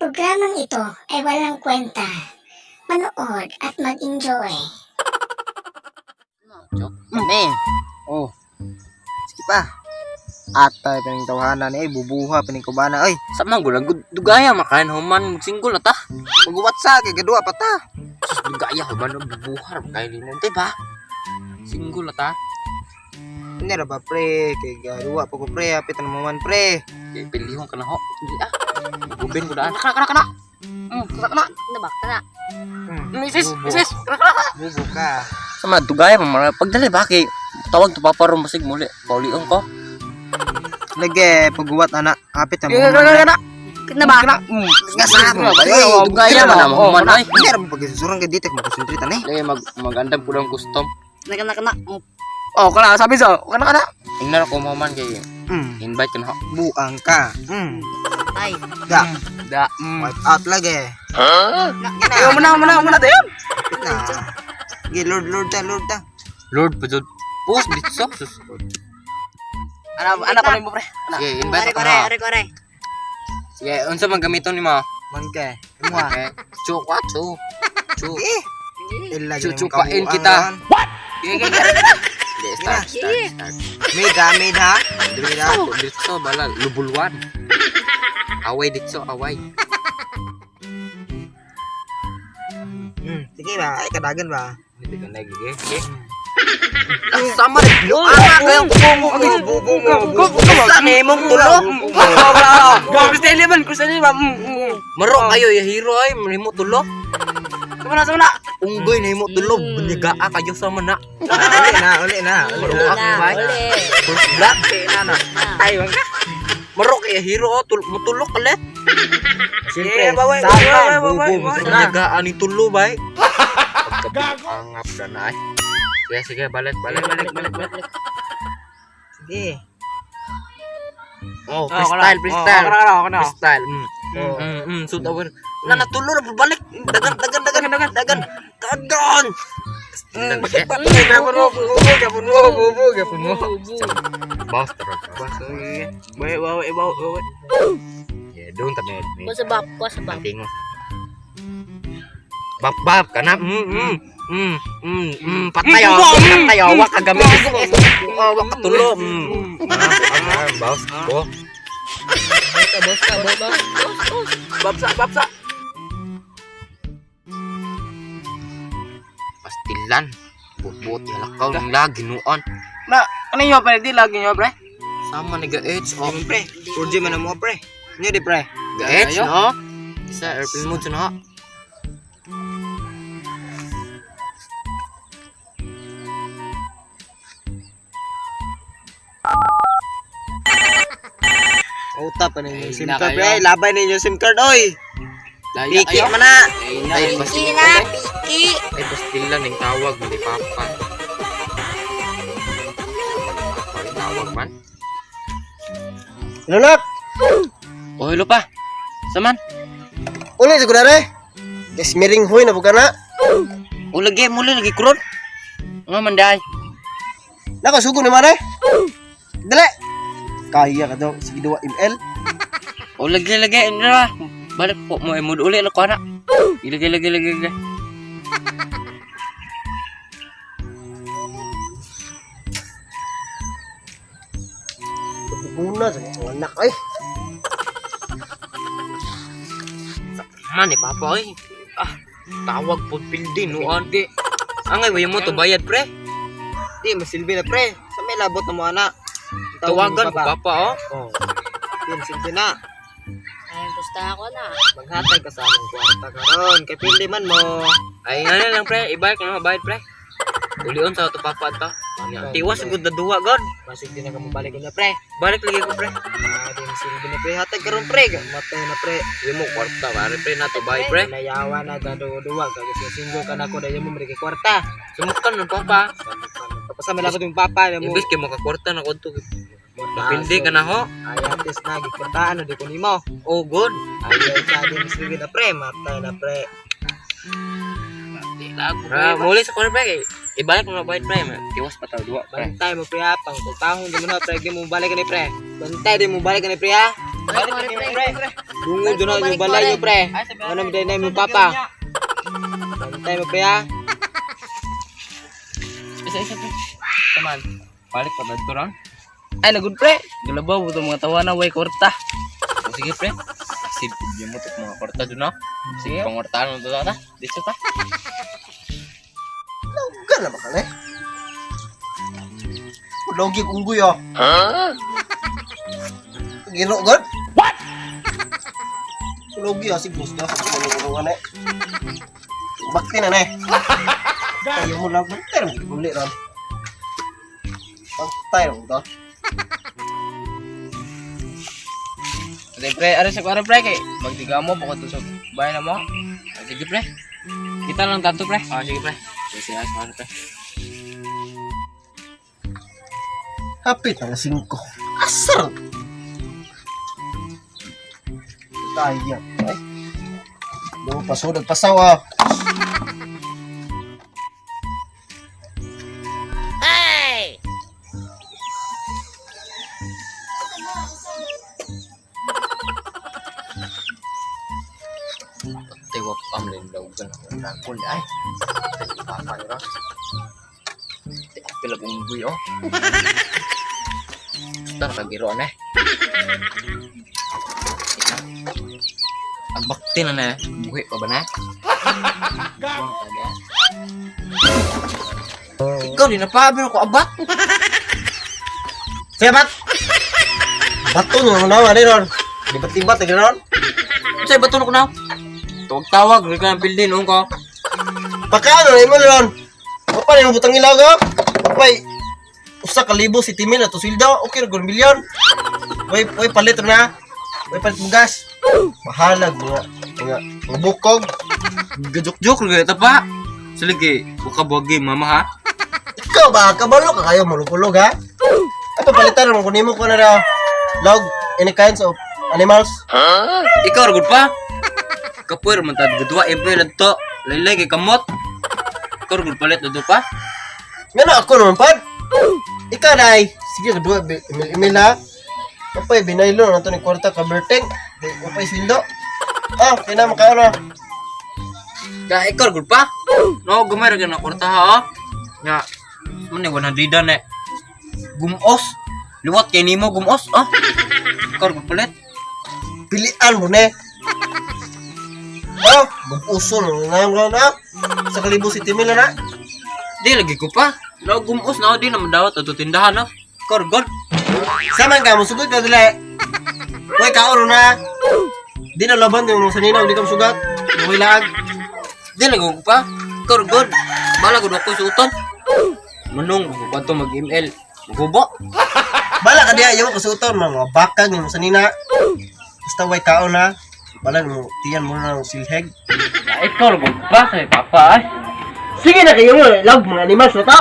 programang ito ay walang kwenta. Manood at mag-enjoy. Men. Oh. Sige pa. Atay pining tawhanan bubuha pining kubana oy. Sa mga gulang dugaya makain human single na ta. Maguwat sa kay gadua pa ta. Sus dugaya human bubuhar kay limon di ba? Single na ta. Ini ra ba pre kay gadua pa ko pre apit na man pre. Kay pilihon ka na ho. Di ah. Gubin ko daan. Kana. Kana. Nabak na. Misis. Bubu ka. Sama dugaya mamara pagdali ba kay tawag to paparom basig muli. Paulion ko. Lagi paguwat anak apit na Kana. Nabak. Ngasar na ba? Dugaya man na human ay. Ini ra pag susurang ka ditek makonsentritan Lagi magandang pudang custom. Nakana. Oh, kana sabi so. Kana. Ingnan ako maman kay invite ka na ho. Buang ka. Ay. Da. Wipe out lagi. Ayo muna tayo. Gi Lord ta. Lord pajud. Post bitso. Anak ko mo pre. Sige, invite ko na. Kore. Sige, unsa man gamiton nimo? Mangke. Imo. Okay. Chu. Illa Chuchupain kita. What? Sige. Start. Mid ha. Ditso bala lubulwan. Away ditso, away. Sige ba, ay kadagan ba? Hindi ka nagige. Sama rin. Anak kayong bubo. Saan mong tulo? Gusto naman. Maro kayo, ya hero ay. Mahimo tulo. Sama na. Unggoy na himo tulo. Bunyagaa kayo sama na. Uli na. First blood. Ayaw nga. Maro kaya hero, mutulok kalit. Siyempre, Sama, bubo. Bunyagaan ni tulo, bay. Pagkapangap na na ay. Sige, balik. Sige. Oh, freestyle. Freestyle. Suit aware. Natulo na balik. Dagan. Kadon. Gapon mo. Boss terus. Bawa. Ya, dong tapi. Sebab. Tinggal. Bab karena patay wak kagami wak ketulo bos babsa pastilan bubut ya kau lagi nuon Na, ano yung pre? Di lagi nyo pre? sama nih H Pre, Urji mana mo pre? Ini di pre. H no bisa airplane mode no Uta pa ninyo SIM na card kayo. pre. Labay ninyo SIM card oy. Daya Piki kayo mana? ay pastilan Piki. ay pastilan yung tawag hindi papa tawag man Lulok. oh lupa saman Uli sa kunare. Yes, miring huy na bukan na. lagi kurun nga manday Nakasugo ni mana? Dali. Kaya ka daw. Sige 2 ml. lagi indra balik po mo mood uli ko anak lagi Guna sa mga anak ay. man ni papa ay tawag po pildi nuan di angay way mo to bayad pre Di masilbi na pre. Sa may labot na mo anak. tawagan ko papa oh Oh. Di masilbi na. Ay, gusto ako na. Maghatay ka sa among kwarta karon. Kay pildi man mo. ay ano lang pre ibayad ko na bayad pre ulion sa to papa ta tiwas gud na duwa god Masig din na ka mo balik na pre. balik lagi ko pre Di masilbi na pre. Hatay karon pre. Matay na pre. Imo kwarta bari pre na to bayad pre Nayawa na gado-duwa kasi single ka na ko dahil mo mari kay kwarta. sumukan ng papa Tapos sa malabot yung papa na mo. ibis kay makakwarta na ko to napindi ka na ho Ayatis na gikwartaan na di ko nimo. oh good Ayaw sa di masilbi na pre. Matay na pre. muli sa corner pre ibalik mo na bayad pre tiwas pa tayo duwa pre Bantay mo pre ha. Pang tutahon di mo na pre. Di mo balik ka ni pre. Bantay di mo balik ka ni pre ha. Bungo doon na yung balay nyo, pre. Ano na na yung papa? Bantay mo, pre, ha? Isa, pre. Taman. Balik pa dito lang. Ay, nagod, pre. Galabaw mo itong mga tawa na way kwarta. O, sige, pre. Silpid mo itong mga kwarta doon, no? Sige, pangwartaan mo ito na. Dito pa. Lugan na bakal eh. Logi unggoy oh. Gino god? What? Logi asig bos dah. Kulungan eh. Bakti na eh. Ayaw mo lang bakter mo uli ron. Bakter mo to. Sige, pre. Ano sa kwara, pre? Kay magdiga mo, bukod to sa bahay na mo. Sige, pre. Kita lang tanto, pre. Sige, pre. Sige, pre. Hapit na 5. Asar. Tayo yan. Ay. Doon pasod at pasaw ah. Tiwak pamlin daw gan rangkul ay. Papa nila. Pila unggoy oh. Tar kagiro na. Ang bakti na na buhi pa ba na? Ikaw di napabi ko abat. Siapat. Bato nyo na ano ron. Libat-libat na gano'n. Say bato na ko na. Tawag-tawag rin ka ng building nung ko. Pagkaano na mo ron. Papa na yung butang ilaw ka. Papay. Usa ka libo si Timil at usildo. Okay na 1 milyon. Way palit na. Way palit mo gas. Mahalag mga bukog. Gajuk-juk lagi ito pa. Sige, buka buwagi mama ha. Ikaw ba? Kabalo ka kayo mulupulog ha? Ay papalitan naman kunin mo ko na raw. Log, any kinds of animals. Ikaw ragod pa. Kapoy raman tad gadwa April adto. Laylay kay kamot. Ikaw ragod palit adto pa. Nga na ako naman pad. Ikaw na ay. Sige, kadua, email ha. Kapay, binaylo na ito ni kwarta kaberting. Kapay, sildo. Ah, kaya na makaano. Ka ikaw ragod pa. No, gumay ra na kwarta ha. Nga, muna wala didan eh. Gumos. Liwat kay nimo gumos. Ikaw ragod palit. Pilian mo ne. Oh, bupuso na na. Sa kalibo si Timil na. Di lagi ko pa. No, gumos na di na madawat ato tindahan no. Ikaw ragod. Saman ka, musugod ka dili. Uy, kaoro na. Di na laban yung sa ninaw, di ka musugat. Uy, laag. Di lagi ko pa. Ikaw ragod. Bala ko ako suuton. Manong ko mag-email. Magubo. Bala ka diya, yung kasuton, mga bakag yung sa nina. Basta way kao na. Bala mo, tiyan mo na ng silheg. Ikaw ragod pa sa papa ay. Sige na kayo mo, love mga animals na ta.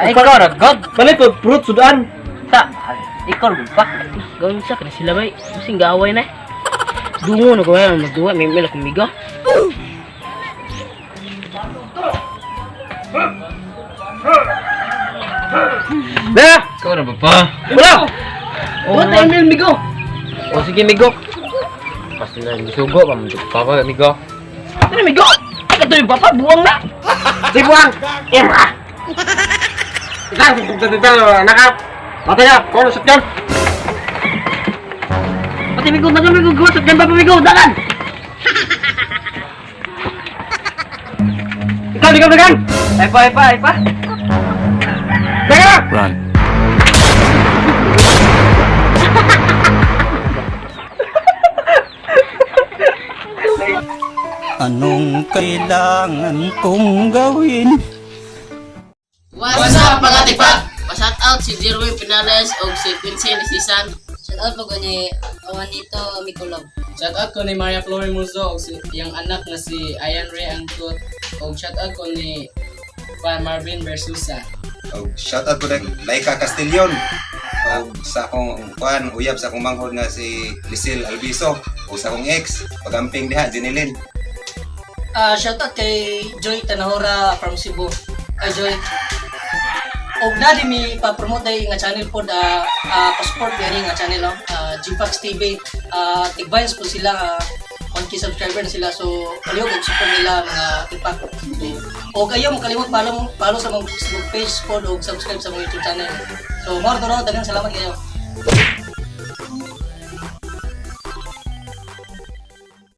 Ikaw ragod. Balik ko, fruit, sudan. Ta. Ikaw ragod pa. Gawin sa kana sila bay. Masing gaway na. Dungo na gawin magduwa may mila kumigo. Ba! Ikaw na ba pa? Wala! What time yun migo? O sige migo. Pasti na gisugo pa mo papa migo. Ano migo? Ito yung papa buwang na. Di buwang! Ema! Ikaw, nakap! Matay na, kung nasot yan! Pati migo dagan migo gawa sa papa migo dagan. Ikaw, dagan! Ay pa. Dagan! Run. Anong kailangan kong gawin? What's up mga tipa? Shout out si Jerwin Pinales o si Quincy ni Sisan. Shout out po ko ni Juanito Mikulog. Shout out ko ni Maria Flore Muzo o si yung anak na si Ayan Ray Angkut o shout out ko ni Juan Marvin Versusa. Og shout out ko na Laika Castillon. Og sa akong kuan uyab sa akong manghod nga si Lisil Albiso o sa akong ex pagamping diha Jenilyn. Shout out kay Joy Tanahora from Cebu. Joy. og nadi mi pa-promote dai nga channel pod pa-support diri nga channel GFAX TV. Tig-vines po sila 1K subscriber na sila, so palihog og support nila mga tipak. So, og ayaw mo kalimot follow sa mga Facebook page pod og subscribe sa mga YouTube channel. So more to daghang salamat kayo.